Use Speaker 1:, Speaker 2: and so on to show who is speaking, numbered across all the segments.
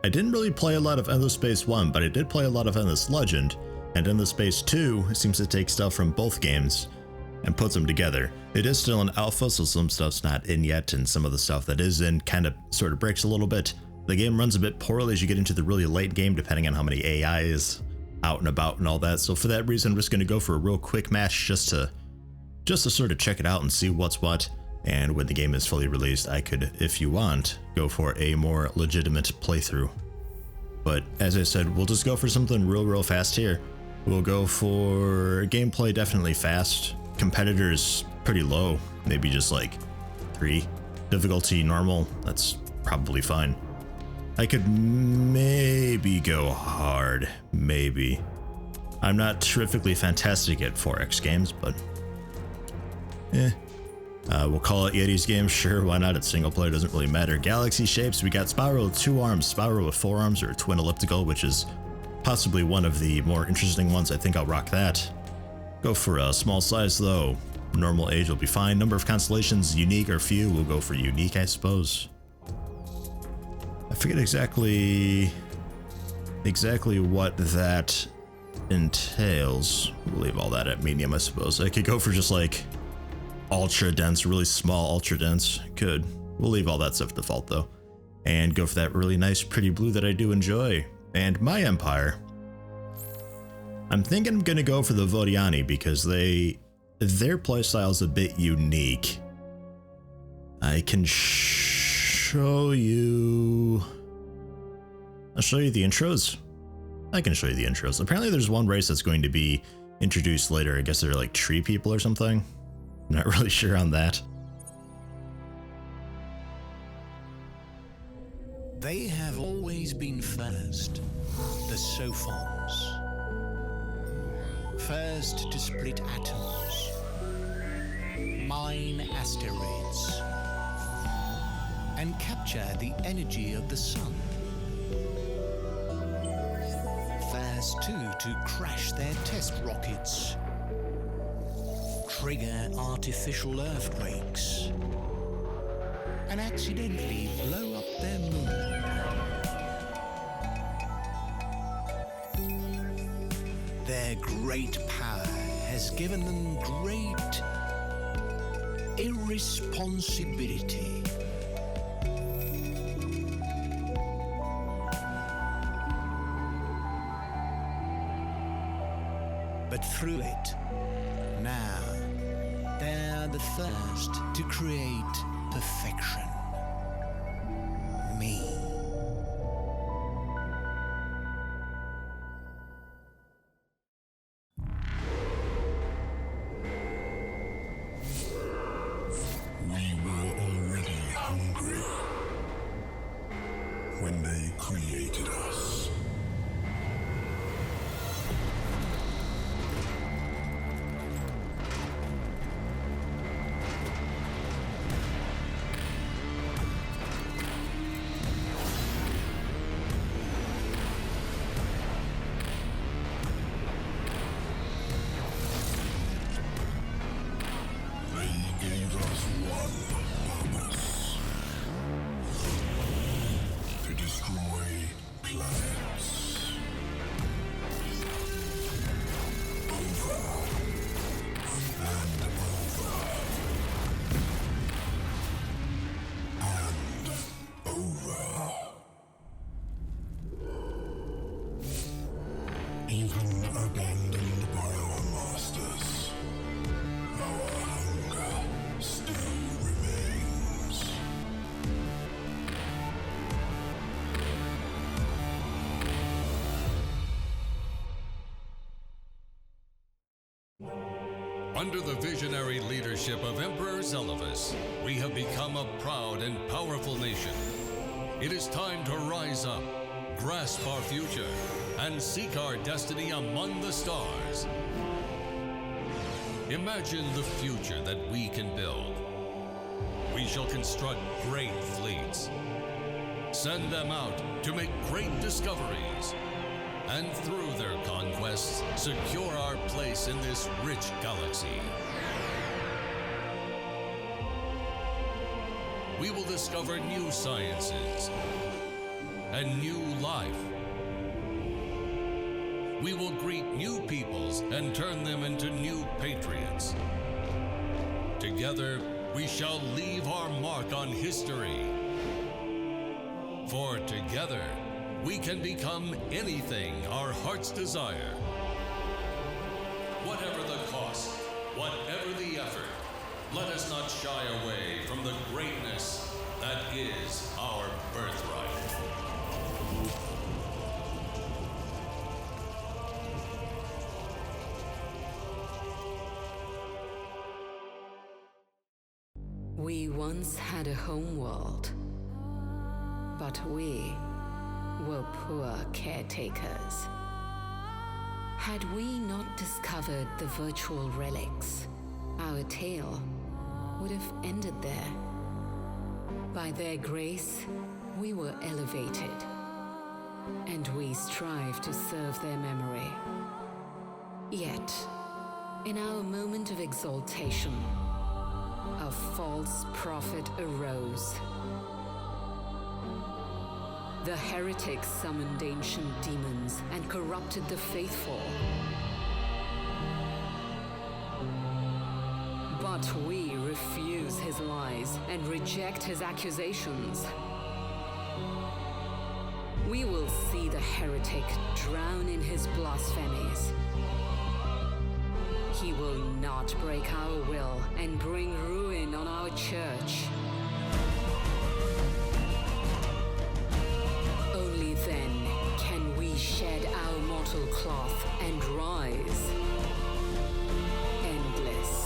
Speaker 1: I didn't really play a lot of Endless Space 1, but I did play a lot of Endless Legend, and Endless Space 2 seems to take stuff from both games and puts them together. It is still an alpha, so some stuff's not in yet, and some of the stuff that is in kind of sort of breaks a little bit. The game runs a bit poorly as you get into the really late game, depending on how many AI is out and about and all that. So for that reason, I'm just going to go for a real quick match just to sort of check it out and see what's what. And when the game is fully released, I could, if you want, go for a more legitimate playthrough. But as I said, we'll just go for something real fast here. We'll go for gameplay definitely fast. Competitors pretty low, maybe just like 3. Difficulty normal, that's probably fine. I could maybe go hard, maybe. I'm not terrifically fantastic at 4X games, but we'll call it Yeti's game, sure, why not? It's single player, doesn't really matter. Galaxy shapes, we got Spyro with 2 arms, Spyro with 4 arms, or twin elliptical, which is possibly one of the more interesting ones. I think I'll rock that. Go for a small size though. Normal age will be fine. Number of constellations, unique or few, we'll go for unique, I suppose. I forget exactly what that entails. We'll leave all that at medium, I suppose. I could go for just like ultra dense, really small ultra dense. Could. We'll leave all that stuff default though. And go for that really nice pretty blue that I do enjoy. And my empire, I'm thinking I'm gonna go for the Vodyani because their playstyle is a bit unique. I can show you. I'll show you the intros. I can show you the intros. Apparently there's one race that's going to be introduced later. I guess they're like tree people or something. I'm not really sure on that.
Speaker 2: They have always been first, the Sophons. First to split atoms, mine asteroids, and capture the energy of the sun. First too to crash their test rockets, trigger artificial earthquakes, and accidentally blow up their moon. Their great power has given them great irresponsibility. But through it, now, they're the first to create perfection. Me.
Speaker 3: We were already hungry when they created us. Even abandoned by our masters, our hunger still remains.
Speaker 4: Under the visionary leadership of Emperor Zelivus, we have become a proud and powerful nation. It is time to rise up, grasp our future, and seek our destiny among the stars. Imagine the future that we can build. We shall construct great fleets, send them out to make great discoveries, and through their conquests, secure our place in this rich galaxy. We will discover new sciences and new life. We will greet new peoples and turn them into new patriots. Together, we shall leave our mark on history. For together, we can become anything our hearts desire. Whatever the cost, whatever the effort, let us not shy away from the greatness that is our birthright.
Speaker 5: We once had a homeworld, but we were poor caretakers. Had we not discovered the virtual relics, our tale would have ended there. By their grace, we were elevated, and we strive to serve their memory. Yet, in our moment of exaltation, a false prophet arose. The heretics summoned ancient demons and corrupted the faithful. But we refuse his lies and reject his accusations. We will see the heretic drown in his blasphemies. He will not break our will and bring ruin on our church. Only then can we shed our mortal cloth and rise. Endless.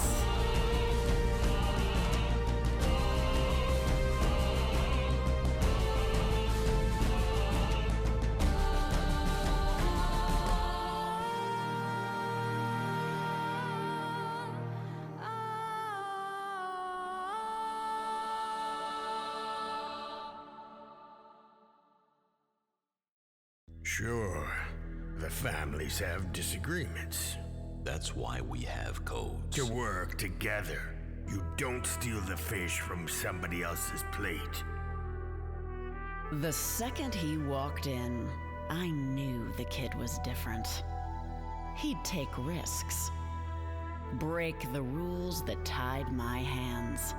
Speaker 3: Sure, the families have disagreements.
Speaker 6: That's why we have codes.
Speaker 3: To work together. You don't steal the fish from somebody else's plate.
Speaker 7: The second he walked in, I knew the kid was different. He'd take risks. Break the rules that tied my hands.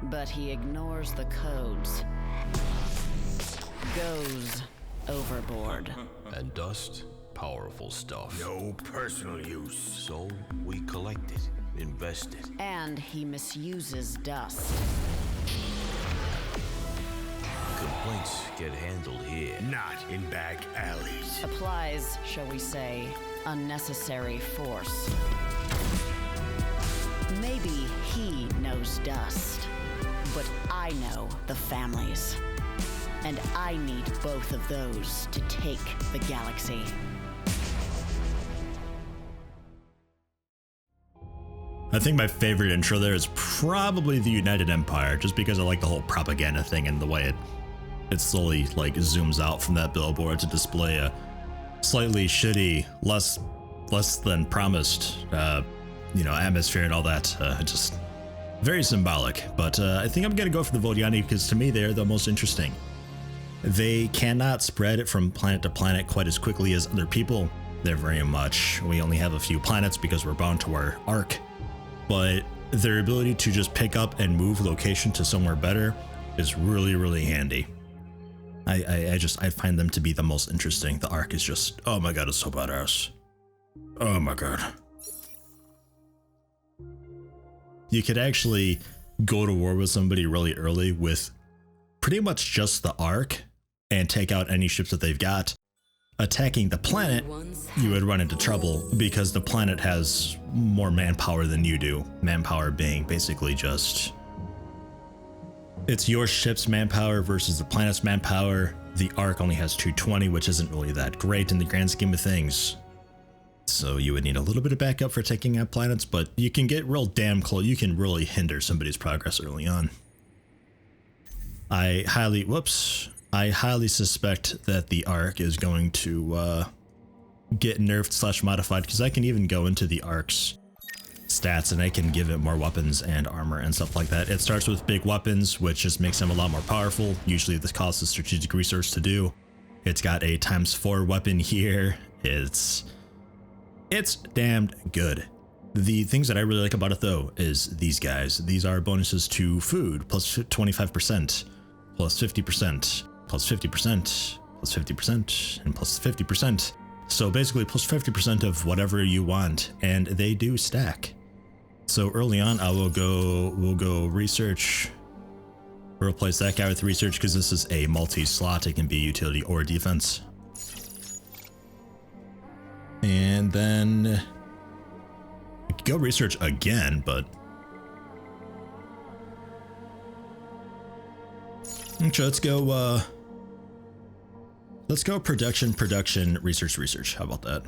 Speaker 7: But he ignores the codes. Goes overboard.
Speaker 6: And dust, powerful stuff.
Speaker 3: No personal use.
Speaker 6: So we collect it, invest it.
Speaker 7: And he misuses dust.
Speaker 6: Complaints get handled here.
Speaker 3: Not in back alleys.
Speaker 7: Applies, shall we say, unnecessary force. Maybe he knows dust, but I know the families. And I need both of those to take the galaxy.
Speaker 1: I think my favorite intro there is probably the United Empire, just because I like the whole propaganda thing and the way it slowly like zooms out from that billboard to display a slightly shitty, less than promised, atmosphere and all that. Just very symbolic. But I think I'm gonna go for the Vodyani because to me they're the most interesting. They cannot spread it from planet to planet quite as quickly as other people. They're very much, we only have a few planets because we're bound to our arc, but their ability to just pick up and move location to somewhere better is really, really handy. I find them to be the most interesting. The arc is just, oh my god, it's so badass. Oh my god. You could actually go to war with somebody really early with pretty much just the arc and take out any ships that they've got. Attacking the planet, you would run into trouble because the planet has more manpower than you do. Manpower being basically just, it's your ship's manpower versus the planet's manpower. The arc only has 220, which isn't really that great in the grand scheme of things. So you would need a little bit of backup for taking out planets, but you can get real damn close. You can really hinder somebody's progress early on. I highly suspect that the arc is going to get nerfed / modified, because I can even go into the arc's stats and I can give it more weapons and armor and stuff like that. It starts with big weapons, which just makes them a lot more powerful. Usually this costs a strategic resource to do. It's got a ×4 weapon here. It's damned good. The things that I really like about it though is these guys. These are bonuses to food, plus 25%, plus 50%, plus 50%, plus 50%, and plus 50%. So basically plus 50% of whatever you want, and they do stack. So early on, we'll go research. We'll replace that guy with research because this is a multi-slot. It can be utility or defense. And then we could go research again, but okay, let's go production, research. How about that?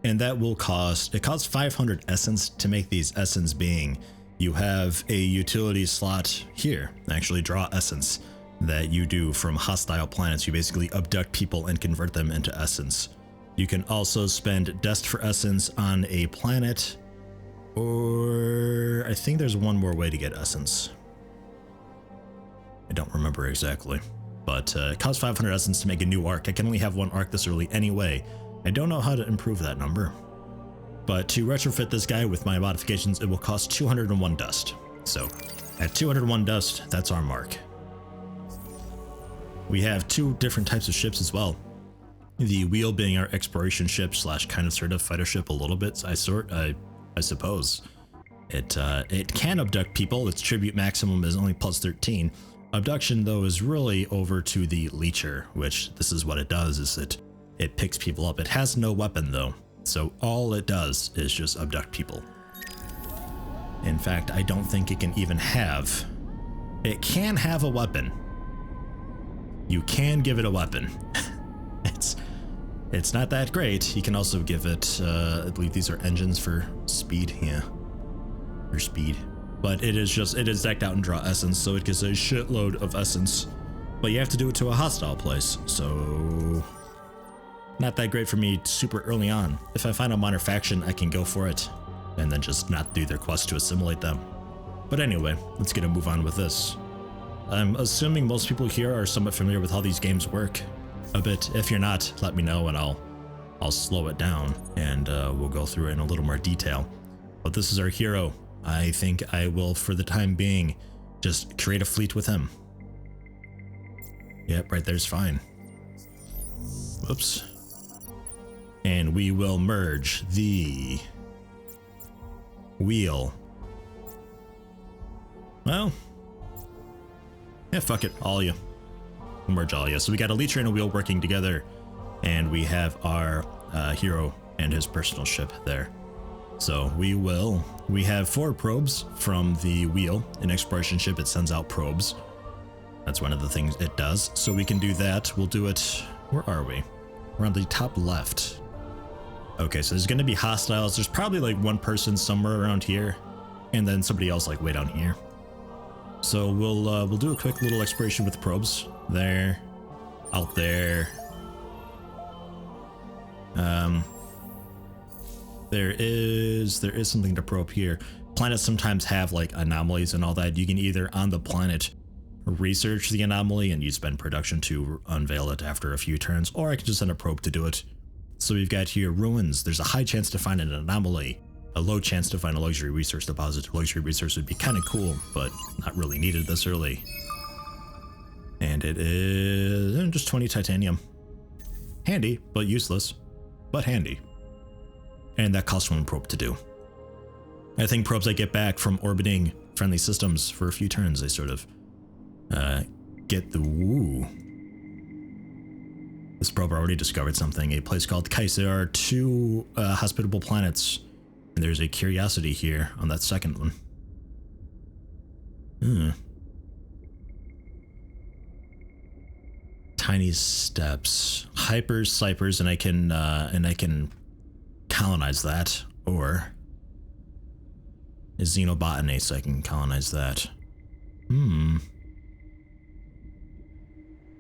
Speaker 1: And that will cost, it costs 500 essence to make these essence being. You have a utility slot here, actually draw essence, that you do from hostile planets. You basically abduct people and convert them into essence. You can also spend dust for essence on a planet, or I think there's one more way to get essence. I don't remember exactly, but it costs 500 essence to make a new arc. I can only have one arc this early anyway. I don't know how to improve that number, but to retrofit this guy with my modifications, it will cost 201 dust. So at 201 dust, that's our mark. We have two different types of ships as well. The wheel being our exploration ship slash kind of sort of fighter ship a little bit. I suppose. It can abduct people. Its tribute maximum is only plus 13. Abduction though is really over to the leecher, which this is what it does, is it picks people up. It has no weapon though, so all it does is just abduct people. In fact, I don't think it can even have... It can have a weapon. You can give it a weapon. It's not that great. You can also give it, I believe these are engines for speed, yeah. For speed. But it is decked out in draw essence, so it gets a shitload of essence. But you have to do it to a hostile place, so... Not that great for me super early on. If I find a minor faction, I can go for it, and then just not do their quest to assimilate them. But anyway, let's get a move on with this. I'm assuming most people here are somewhat familiar with how these games work a bit. If you're not, let me know and I'll slow it down and we'll go through it in a little more detail. But this is our hero. I think I will, for the time being, just create a fleet with him. Yep, right there's fine. Whoops. And we will merge the wheel. Well, yeah, fuck it, all of you. We'll merge all of you. So we got a leecher and a wheel working together, and we have our hero and his personal ship there. So we have 4 probes from the wheel. An exploration ship, it sends out probes. That's one of the things it does. So we can do that. We'll do it, where are we? We're on the top left. Okay, so there's gonna be hostiles. There's probably like one person somewhere around here, and then somebody else like way down here. So we'll do a quick little exploration with the probes. There, out there. There is something to probe here. Planets sometimes have like anomalies and all that. You can either on the planet research the anomaly and you spend production to unveil it after a few turns, or I can just send a probe to do it. So we've got here ruins. There's a high chance to find an anomaly, a low chance to find a luxury resource deposit. A luxury resource would be kind of cool, but not really needed this early. And it is just 20 titanium. Handy, but useless, but handy. And that costs 1 probe to do. I think probes I get back from orbiting friendly systems for a few turns, they sort of get the woo. This probe already discovered something, a place called Kais. There are 2 hospitable planets, and there's a curiosity here on that second one. Tiny steps, hypers, cypers, and I can colonize that, or a xenobotany, so I can colonize that.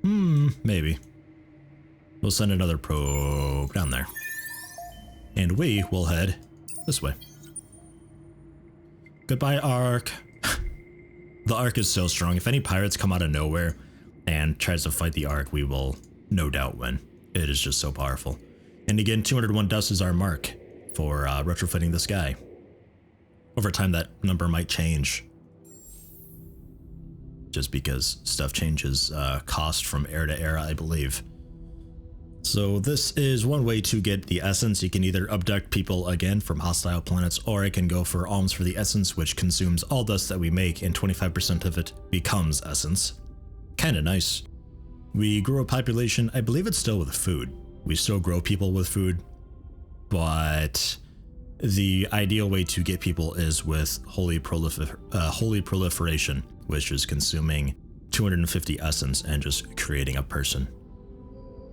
Speaker 1: Maybe. We'll send another probe down there. And we will head this way. Goodbye, Ark. The Ark is so strong. If any pirates come out of nowhere and tries to fight the Ark, we will no doubt win. It is just so powerful. And again, 201 dust is our mark for retrofitting this guy. Over time, that number might change. Just because stuff changes cost from era to era, I believe. So this is one way to get the essence. You can either abduct people again from hostile planets, or I can go for alms for the essence, which consumes all dust that we make, and 25% of it becomes essence. Kinda nice. We grow a population, I believe it's still with food. We still grow people with food, but the ideal way to get people is with holy proliferation, which is consuming 250 essence and just creating a person.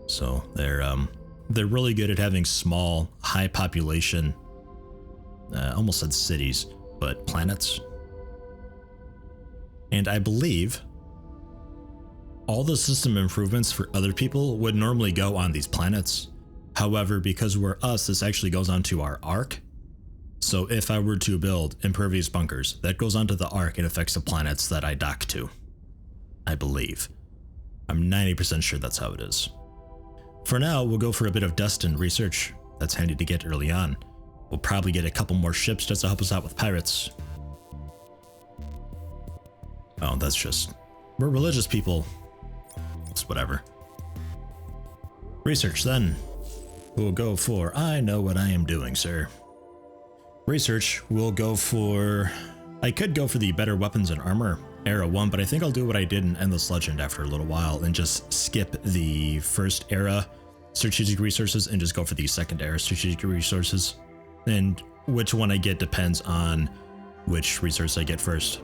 Speaker 1: So they're really good at having small, high population, almost said cities, but planets. And I believe all the system improvements for other people would normally go on these planets. However, because we're us, this actually goes onto our arc. So if I were to build impervious bunkers, that goes onto the arc and affects the planets that I dock to. I believe. I'm 90% sure that's how it is. For now, we'll go for a bit of dust and research. That's handy to get early on. We'll probably get a couple more ships just to help us out with pirates. Oh, that's just... we're religious people. It's whatever. Research then. We'll go for... I know what I am doing, sir. Research, we'll go for... I could go for the better weapons and armor, era 1, but I think I'll do what I did in Endless Legend after a little while and just skip the first era strategic resources and just go for the second era strategic resources. And which one I get depends on which resource I get first.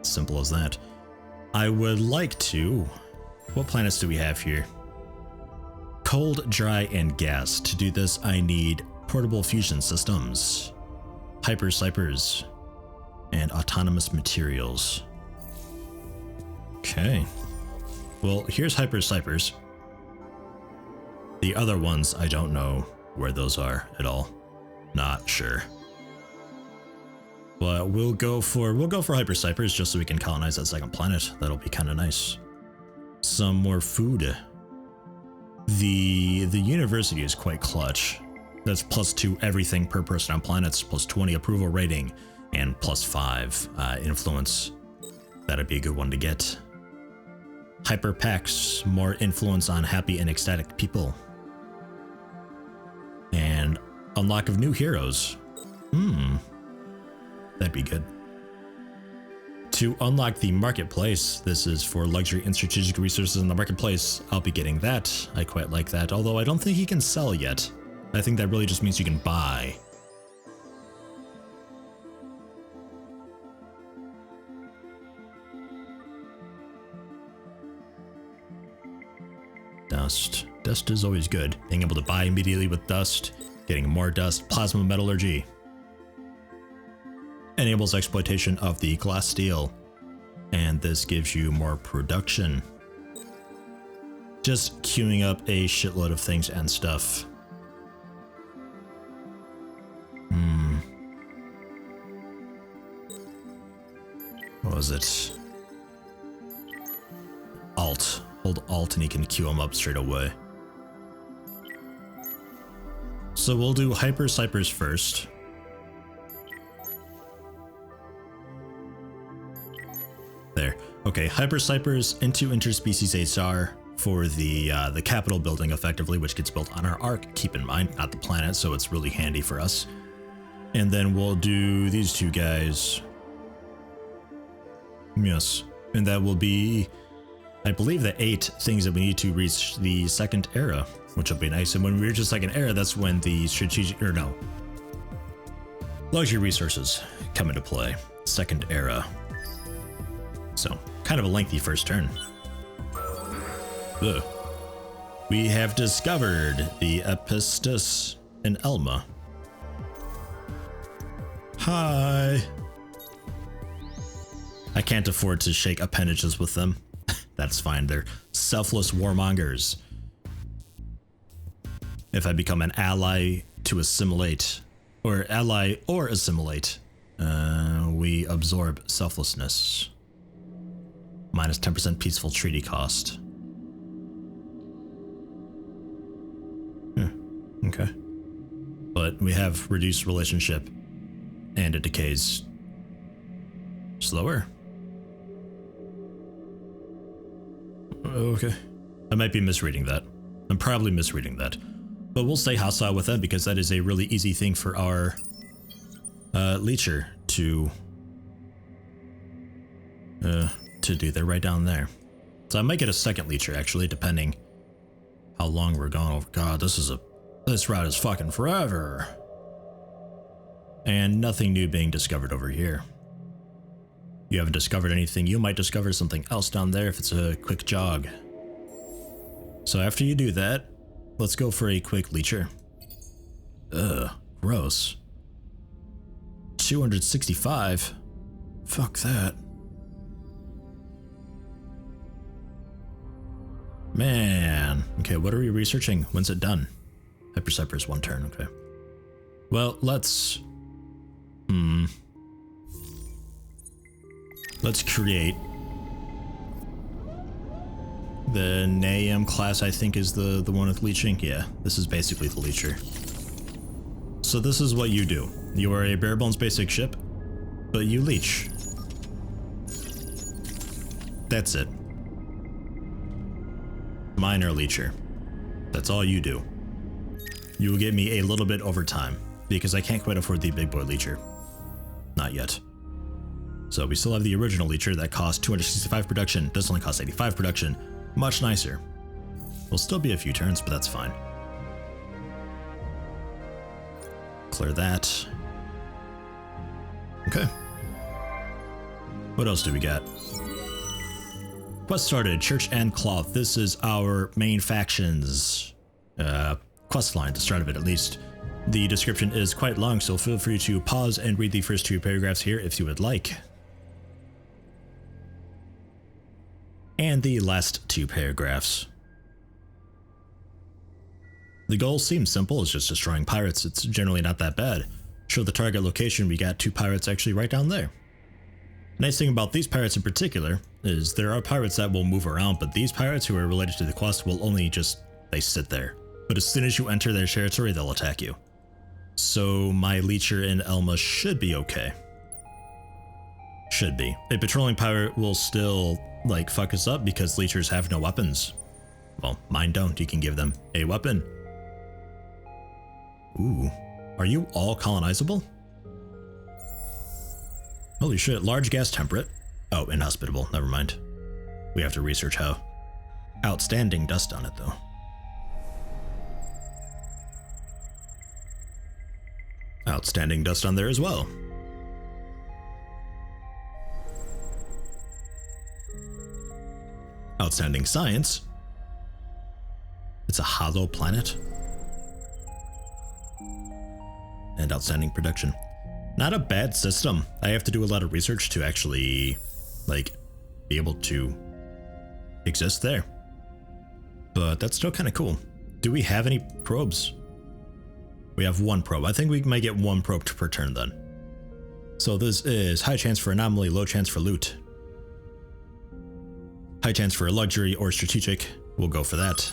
Speaker 1: Simple as that. I would like to... what planets do we have here? Cold, dry, and gas. To do this, I need portable fusion systems, hyper cypers, and autonomous materials. Okay. Well, here's hyper cypers. The other ones, I don't know where those are at all. Not sure. But we'll go for hyper cypers just so we can colonize that second planet. That'll be kind of nice. Some more food. The university is quite clutch. That's +2 everything per person on planets, +20 approval rating, and +5 influence. That'd be a good one to get. Hyper packs, more influence on happy and ecstatic people. And unlock of new heroes. That'd be good. To unlock the marketplace, this is for luxury and strategic resources in the marketplace. I'll be getting that. I quite like that, although I don't think you can sell yet. I think that really just means you can buy. Dust. Dust is always good. Being able to buy immediately with dust, getting more dust, plasma metallurgy. Enables exploitation of the glass steel, and this gives you more production. Just queuing up a shitload of things and stuff. What was it? Alt. Hold Alt and you can queue them up straight away. So we'll do hyper cypers first. There. Okay, hyper cypers into interspecies HR for the capital building effectively, which gets built on our arc. Keep in mind, not the planet, so it's really handy for us. And then we'll do these two guys. Yes, and that will be, I believe, the 8 things that we need to reach the second era, which will be nice. And when we reach the second era, that's when the luxury resources come into play. Second era. So, kind of a lengthy first turn. Ugh. We have discovered the Epistus in Elma. Hi. I can't afford to shake appendages with them. That's fine, they're selfless warmongers. If I become an ally to assimilate, or assimilate, we absorb selflessness. Minus 10% peaceful treaty cost. Okay. But we have reduced relationship and it decays slower. Okay. I might be misreading that. I'm probably misreading that. But we'll stay hostile with them because that is a really easy thing for our leecher to do. They're right down there. So I might get a second leecher actually, depending how long we're going over. God, this route is fucking forever. And nothing new being discovered over here. You haven't discovered anything. You might discover something else down there if it's a quick jog. So after you do that, let's go for a quick leecher. Ugh, gross. 265? Fuck that. Man. Okay, what are we researching? When's it done? Hypercyper is 1 turn, okay. Well, let's create the Nayam class. I think is the one with leeching. Yeah, this is basically the leecher. So this is what you do. You are a bare bones basic ship, but you leech. That's it. Minor leecher. That's all you do. You will get me a little bit over time because I can't quite afford the big boy leecher. Not yet. So we still have the original leecher that costs 265 production. This only costs 85 production. Much nicer. Will still be a few turns, but that's fine. Clear that. Okay. What else do we got? Quest started, Church and Cloth. This is our main faction's quest line, the start of it at least. The description is quite long, so feel free to pause and read the first 2 paragraphs here if you would like. And the last 2 paragraphs. The goal seems simple, it's just destroying pirates. It's generally not that bad. Show the target location, we got 2 pirates actually right down there. Nice thing about these pirates in particular is there are pirates that will move around, but these pirates who are related to the quest will only they sit there. But as soon as you enter their territory, they'll attack you. So my leecher in Elma should be okay. Should be. A patrolling pirate will still fuck us up because leechers have no weapons. Well, mine don't. You can give them a weapon. Ooh. Are you all colonizable? Holy shit, large gas temperate. Oh, inhospitable, never mind. We have to research how. Outstanding dust on it though. Outstanding dust on there as well. Outstanding science. It's a hollow planet. And outstanding production. Not a bad system. I have to do a lot of research to actually, be able to exist there. But that's still kind of cool. Do we have any probes? We have 1 probe. I think we might get 1 probe per turn then. So this is high chance for anomaly, low chance for loot. High chance for luxury or strategic. We'll go for that.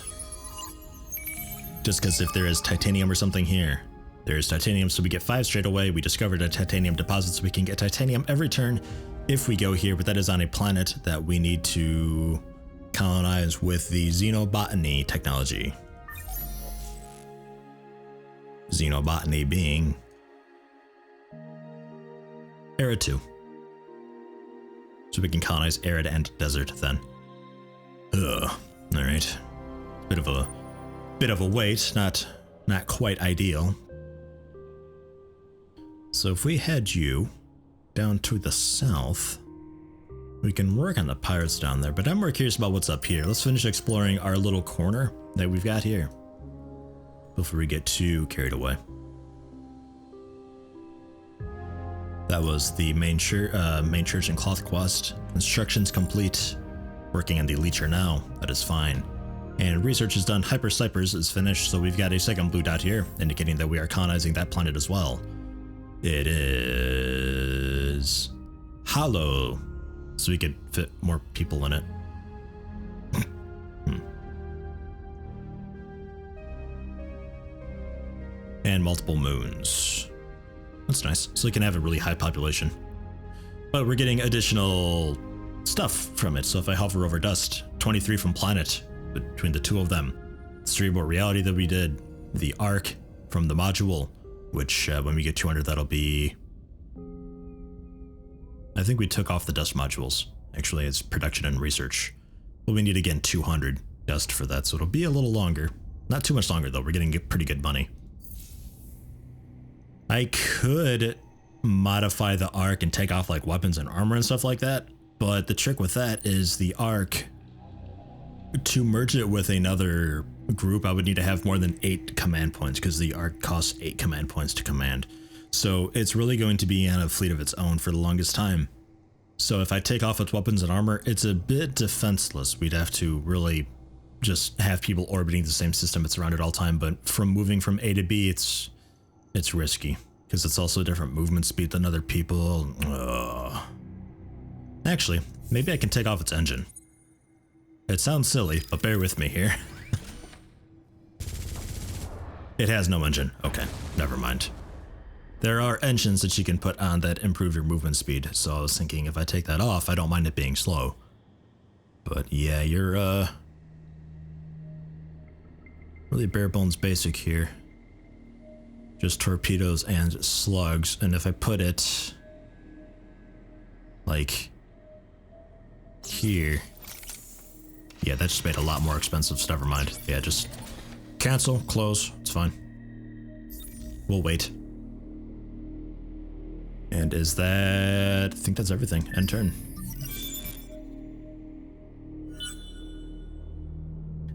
Speaker 1: Just because if there is titanium or something here. There's titanium, so we get 5 straight away. We discovered a titanium deposit, so we can get titanium every turn if we go here, but that is on a planet that we need to colonize with the xenobotany technology. Xenobotany being Era 2. So we can colonize arid and desert then. Ugh. Alright. Bit of a wait, not quite ideal. So if we head you down to the south, we can work on the pirates down there, but I'm more curious about what's up here. Let's finish exploring our little corner that we've got here before we get too carried away. That was the main church and cloth quest. Instructions complete. Working on the leecher now. That is fine. And research is done. Hypercypers is finished, so we've got a second blue dot here, indicating that we are colonizing that planet as well. It is hollow, so we could fit more people in it. And multiple moons. That's nice. So we can have a really high population. But we're getting additional stuff from it. So if I hover over dust, 23 from planet between the two of them. Cerebral reality that we did, the arc from the module, which when we get 200, that'll be... I think we took off the dust modules. Actually, it's production and research. But we need again 200 dust for that, so it'll be a little longer. Not too much longer though, we're getting pretty good money. I could modify the arc and take off like weapons and armor and stuff like that, but the trick with that is the arc, to merge it with another group, I would need to have more than 8 command points because the arc costs 8 command points to command. So it's really going to be on a fleet of its own for the longest time. So if I take off its weapons and armor, it's a bit defenseless. We'd have to really just have people orbiting the same system it's around at all time, but from moving from A to B, it's risky because it's also a different movement speed than other people. Actually, maybe I can take off its engine. It sounds silly, but bear with me here. It has no engine. Okay, never mind. There are engines that you can put on that improve your movement speed, so I was thinking if I take that off, I don't mind it being slow. But yeah, you're really bare bones basic here. Just torpedoes and slugs, and if I put it like here, yeah, that just made it a lot more expensive, so never mind. Yeah, just cancel, close, it's fine. We'll wait. And is that... I think that's everything. End turn.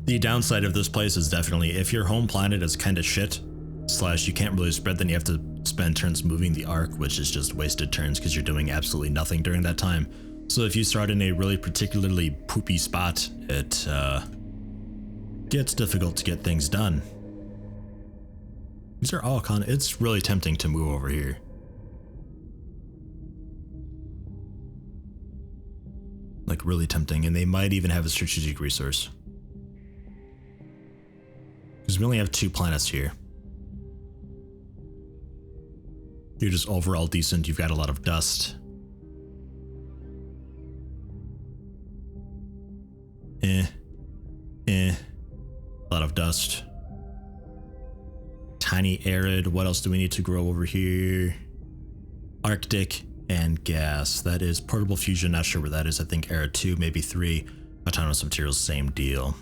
Speaker 1: The downside of this place is definitely if your home planet is kind of shit, / you can't really spread, then you have to spend turns moving the arc, which is just wasted turns because you're doing absolutely nothing during that time. So if you start in a really particularly poopy spot, it gets difficult to get things done. These are all it's really tempting to move over here. Like really tempting, and they might even have a strategic resource. Because we only have 2 planets here. You're just overall decent, you've got a lot of dust. A lot of dust. Tiny arid, what else do we need to grow over here? Arctic and gas. That is portable fusion, not sure where that is. I think era 2, maybe 3. Autonomous materials, same deal.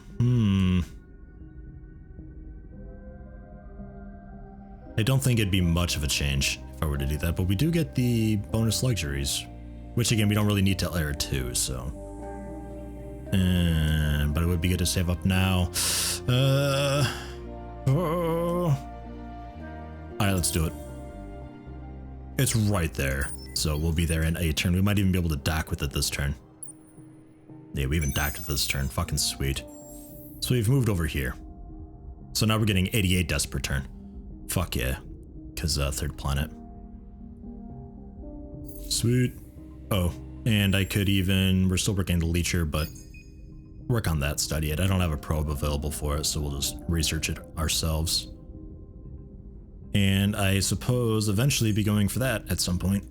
Speaker 1: I don't think it'd be much of a change if I were to do that, but we do get the bonus luxuries, which again, we don't really need till era 2, so. But it would be good to save up now. Alright, let's do it. It's right there. So we'll be there in a turn. We might even be able to dock with it this turn. Yeah, we even docked with this turn. Fucking sweet. So we've moved over here. So now we're getting 88 dust per turn. Fuck yeah. Because third planet. Sweet. Oh, and I could even... We're still working the leecher, but... work on that, study it. I don't have a probe available for it, so we'll just research it ourselves. And I suppose eventually be going for that at some point.